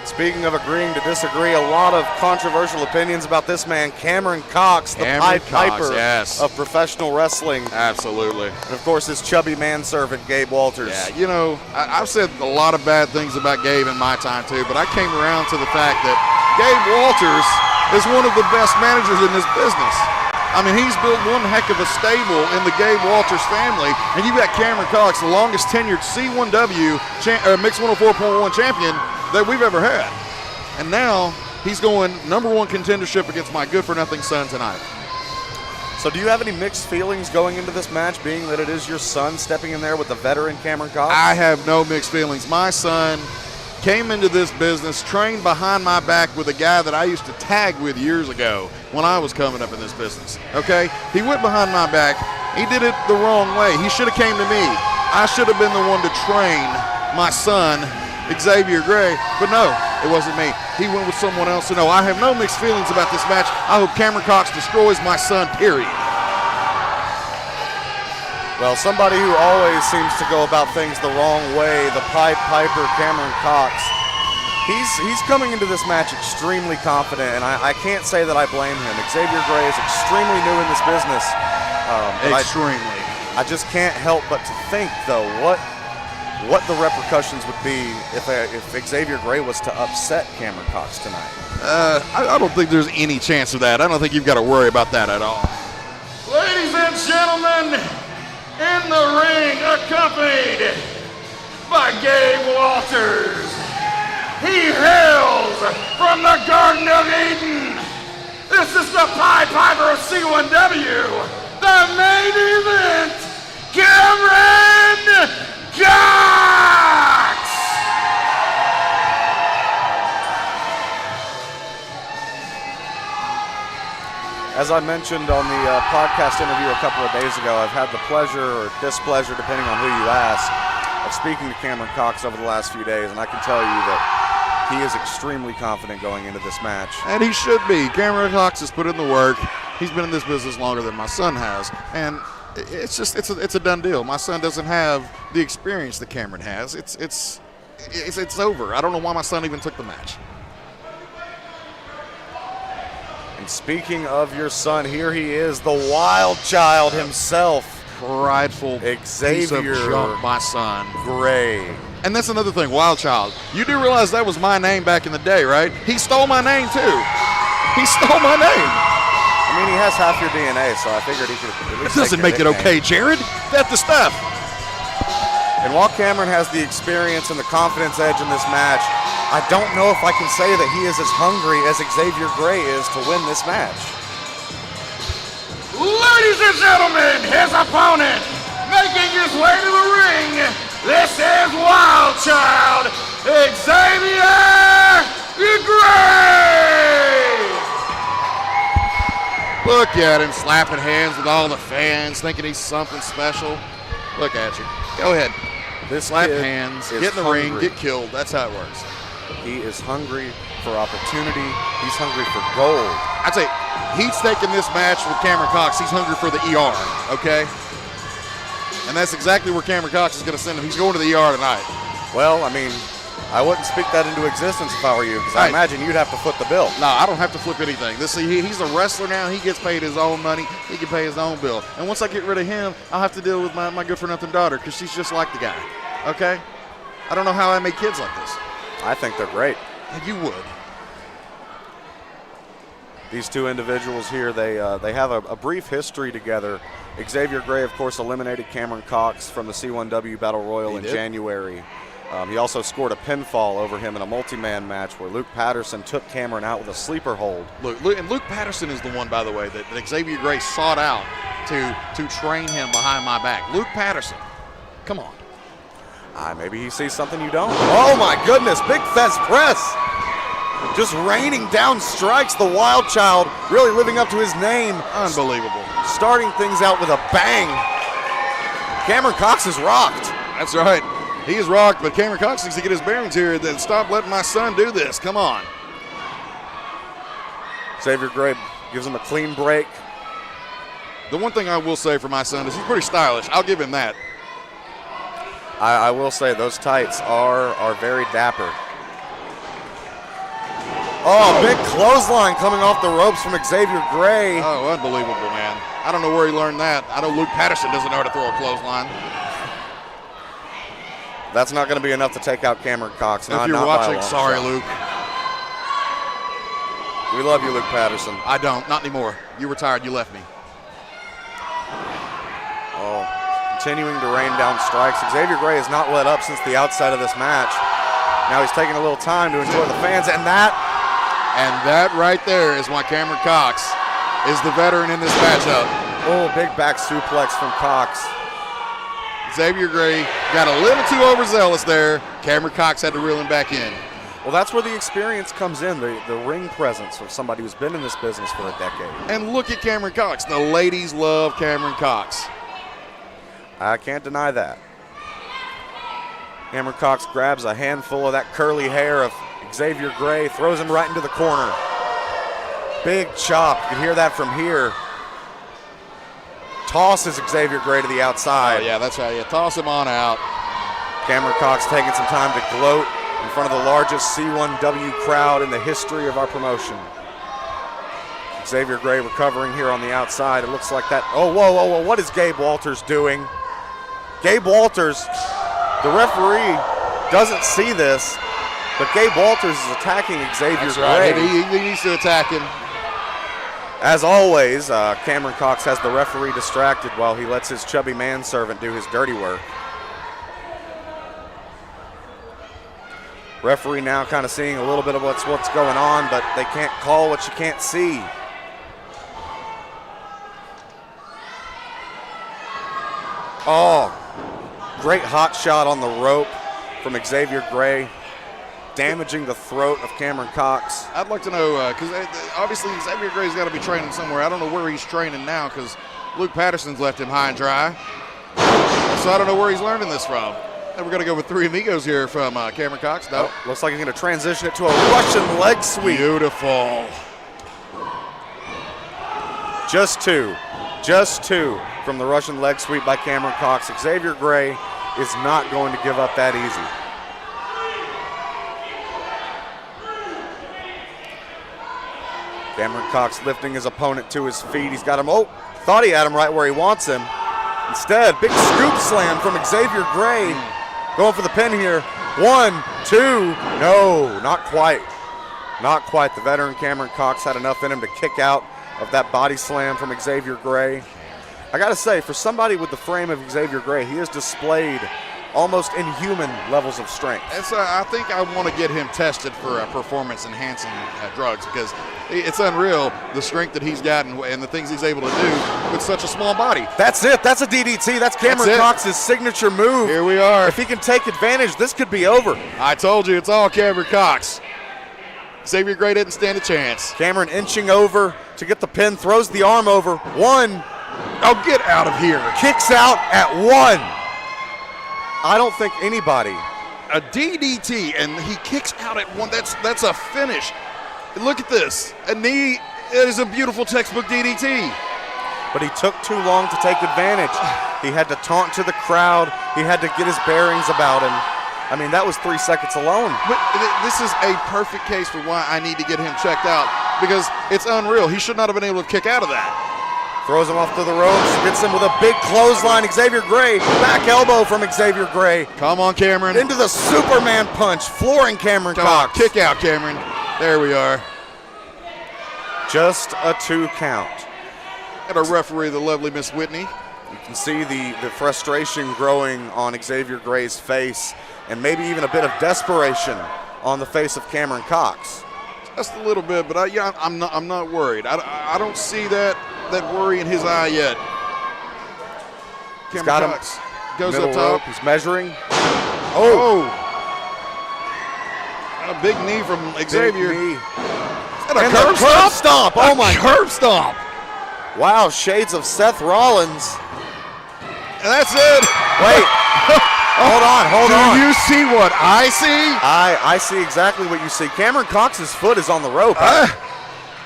Speaking of agreeing to disagree, a lot of controversial opinions about this man, Cameron Coxx, the Pied Piper of professional wrestling. Absolutely. And, of course, his chubby manservant, Gabe Walters. Yeah, you know, I've said a lot of bad things about Gabe in my time, too, but I came around to the fact that Gabe Walters is one of the best managers in this business. I mean, he's built one heck of a stable in the Gabe Walters family, and you've got Cameron Coxx, the longest tenured C1W Mixed 104.1 champion that we've ever had. And now he's going #1 contendership against my good-for-nothing son tonight. So do you have any mixed feelings going into this match, being that it is your son stepping in there with the veteran Cameron Coxx? I have no mixed feelings. My son came into this business, trained behind my back with a guy that I used to tag with years ago when I was coming up in this business, okay? He went behind my back. He did it the wrong way. He should have came to me. I should have been the one to train my son, Xavier Gray, but no, it wasn't me. He went with someone else. So no, I have no mixed feelings about this match. I hope Cameron Coxx destroys my son, period. Well, somebody who always seems to go about things the wrong way, the Pied Piper, Cameron Coxx. He's coming into this match extremely confident, and I can't say that I blame him. Xavier Gray is extremely new in this business. Extremely. I just can't help but to think, though, what the repercussions would be if Xavier Gray was to upset Cameron Coxx tonight. I don't think there's any chance of that. I don't think you've got to worry about that at all. Ladies and gentlemen, in the ring, accompanied by Gabe Walters. He hails from the Garden of Eden. This is the Pied Piper of C1W, the main event, Cameron Coxx! As I mentioned on the podcast interview a couple of days ago, I've had the pleasure or displeasure, depending on who you ask, of speaking to Cameron Coxx over the last few days, and I can tell you that he is extremely confident going into this match. And he should be. Cameron Coxx has put in the work. He's been in this business longer than my son has, and it's a done deal. My son doesn't have the experience that Cameron has. It's over. I don't know why my son even took the match. And speaking of your son, here he is, the wild child himself. Prideful Xavier piece of junk, my son. Gray. And that's another thing, wild child. You do realize that was my name back in the day, right? He stole my name too. He stole my name. I mean, he has half your DNA, so I figured he could at least It doesn't make it okay, Jared. That's the stuff. And while Cameron has the experience and the confidence edge in this match, I don't know if I can say that he is as hungry as Xavier Gray is to win this match. Ladies and gentlemen, his opponent, making his way to the ring, this is Wild Child, Xavier Gray! Look at him slapping hands with all the fans, thinking he's something special. Look at you. Go ahead. Slap hands, get in the ring, get killed. That's how it works. He is hungry for opportunity. He's hungry for gold. I'd say he's taking this match with Cameron Coxx. He's hungry for the ER, okay? And that's exactly where Cameron Coxx is going to send him. He's going to the ER tonight. Well, I mean, I wouldn't speak that into existence if I were you, because I imagine you'd have to foot the bill. No, I don't have to flip anything. He's a wrestler now. He gets paid his own money. He can pay his own bill. And once I get rid of him, I'll have to deal with my good-for-nothing daughter, because she's just like the guy, okay? I don't know how I make kids like this. I think they're great. You would. These two individuals here, they have a brief history together. Xavier Gray, of course, eliminated Cameron Coxx from the C1W Battle Royal in January. He also scored a pinfall over him in a multi-man match where Luke Patterson took Cameron out with a sleeper hold. Luke Patterson is the one, by the way, that Xavier Gray sought out to train him behind my back. Luke Patterson. Come on. Maybe he sees something you don't. Oh, my goodness. Big Fez press. Just raining down strikes. The Wild Child really living up to his name. Unbelievable. Starting things out with a bang. Cameron Coxx is rocked. That's right. He is rocked, but Cameron Coxx needs to get his bearings here. Then stop letting my son do this. Come on. Xavier Gray gives him a clean break. The one thing I will say for my son is he's pretty stylish. I'll give him that. I will say those tights are very dapper. Oh, big clothesline coming off the ropes from Xavier Gray. Oh, unbelievable, man. I don't know where he learned that. I know Luke Patterson doesn't know how to throw a clothesline. That's not going to be enough to take out Cameron Coxx. If you're watching, sorry, Luke. We love you, Luke Patterson. I don't, not anymore. You retired, you left me. Oh, continuing to rain down strikes. Xavier Gray has not let up since the outside of this match. Now he's taking a little time to enjoy the fans, and that right there is why Cameron Coxx is the veteran in this matchup. Oh, big back suplex from Coxx. Xavier Gray got a little too overzealous there. Cameron Coxx had to reel him back in. Well, that's where the experience comes in, the ring presence of somebody who's been in this business for a decade. And look at Cameron Coxx. The ladies love Cameron Coxx. I can't deny that. Cameron Coxx grabs a handful of that curly hair of Xavier Gray, throws him right into the corner. Big chop, you can hear that from here. Tosses Xavier Gray to the outside. Oh, yeah, that's right. Yeah, toss him on out. Cameron Coxx taking some time to gloat in front of the largest C1W crowd in the history of our promotion. Xavier Gray recovering here on the outside. It looks like that. Oh, whoa. What is Gabe Walters doing? Gabe Walters, the referee, doesn't see this, but Gabe Walters is attacking Xavier Gray. Right. He needs to attack him. As always, Cameron Coxx has the referee distracted while he lets his chubby manservant do his dirty work. Referee now kind of seeing a little bit of what's going on, but they can't call what you can't see. Oh, great hot shot on the rope from Xavier Gray, damaging the throat of Cameron Coxx. I'd like to know, because obviously Xavier Gray's got to be training somewhere. I don't know where he's training now because Luke Patterson's left him high and dry. So I don't know where he's learning this from. And we're going to go with Three Amigos here from Cameron Coxx. No. Oh, looks like he's going to transition it to a Russian leg sweep. Beautiful. Just two from the Russian leg sweep by Cameron Coxx. Xavier Gray is not going to give up that easy. Cameron Coxx lifting his opponent to his feet. He's got him, thought he had him right where he wants him. Instead, big scoop slam from Xavier Gray. Going for the pin here. 1, 2, no, not quite. Not quite. The veteran Cameron Coxx had enough in him to kick out of that body slam from Xavier Gray. I gotta say, for somebody with the frame of Xavier Gray, he has displayed almost inhuman levels of strength. I think I want to get him tested for performance-enhancing drugs because it's unreal the strength that he's gotten and the things he's able to do with such a small body. That's it. That's a DDT. That's Cameron Cox's signature move. Here we are. If he can take advantage, this could be over. I told you, it's all Cameron Coxx. Xavier Gray didn't stand a chance. Cameron inching over to get the pin, throws the arm over. 1. Oh, get out of here. Kicks out at 1. I don't think anybody. A DDT, and he kicks out at 1. That's a finish. Look at this. A knee. It is a beautiful textbook DDT. But he took too long to take advantage. He had to taunt to the crowd. He had to get his bearings about him. I mean, that was 3 seconds alone. But this is a perfect case for why I need to get him checked out because it's unreal. He should not have been able to kick out of that. Throws him off to the ropes, gets him with a big clothesline. Xavier Gray, back elbow from Xavier Gray. Come on, Cameron. Into the Superman punch, flooring Cameron Coxx. Kick out, Cameron. There we are. Just a 2 count. And a referee, the lovely Miss Whitney. You can see the frustration growing on Xavier Gray's face and maybe even a bit of desperation on the face of Cameron Coxx. Just a little bit, but I'm not worried. I don't see that worry in his eye yet. Cameron Coxx goes up top. Rope. He's measuring. Oh! A big knee from Xavier. Big knee. And a curb stomp. Oh my! Curb stomp. Wow, shades of Seth Rollins. And that's it. Wait. Hold on. Do you see what I see? I see exactly what you see. Cameron Cox's foot is on the rope.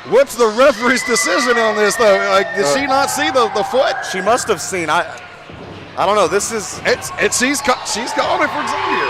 What's the referee's decision on this, though? Like, did she not see the foot? She must have seen. I don't know. This is. She's calling it for Xavier.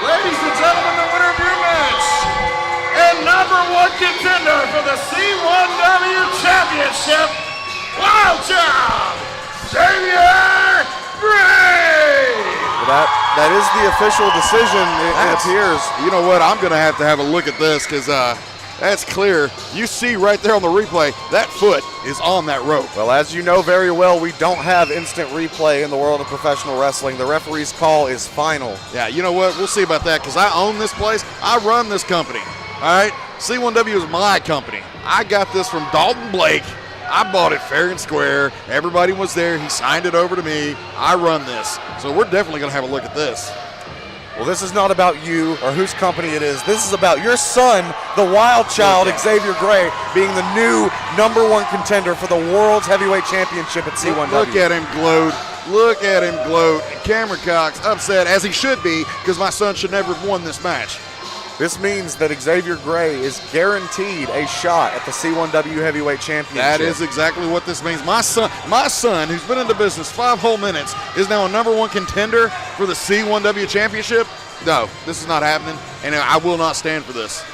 Ladies and gentlemen, the winner of your match and #1 contender for the C1W Championship, Wild Child, Xavier Gray. That is the official decision, it appears. You know what? I'm going to have a look at this because that's clear. You see right there on the replay, that foot is on that rope. Well, as you know very well, we don't have instant replay in the world of professional wrestling. The referee's call is final. Yeah, you know what? We'll see about that because I own this place. I run this company. All right? C1W is my company. I got this from Dalton Blake. I bought it fair and square. Everybody was there. He signed it over to me. I run this. So we're definitely going to have a look at this. Well, this is not about you or whose company it is. This is about your son, the Wild Child, Xavier Gray, being the new #1 contender for the World's Heavyweight Championship at C1W. Look at him gloat. Look at him gloat. And Cameron Coxx upset, as he should be, because my son should never have won this match. This means that Xavier Gray is guaranteed a shot at the C1W Heavyweight Championship. That is exactly what this means. My son, who's been in the business 5 whole minutes, is now a #1 contender for the C1W Championship. No, this is not happening, and I will not stand for this.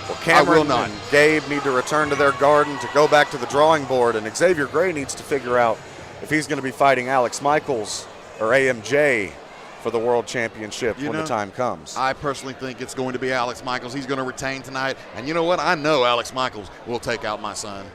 Well, Cameron and Gabe need to return to their garden to go back to the drawing board, and Xavier Gray needs to figure out if he's going to be fighting Alex Michaels or AMJ for the World Championship when the time comes. I personally think it's going to be Alex Michaels. He's going to retain tonight. And you know what? I know Alex Michaels will take out my son.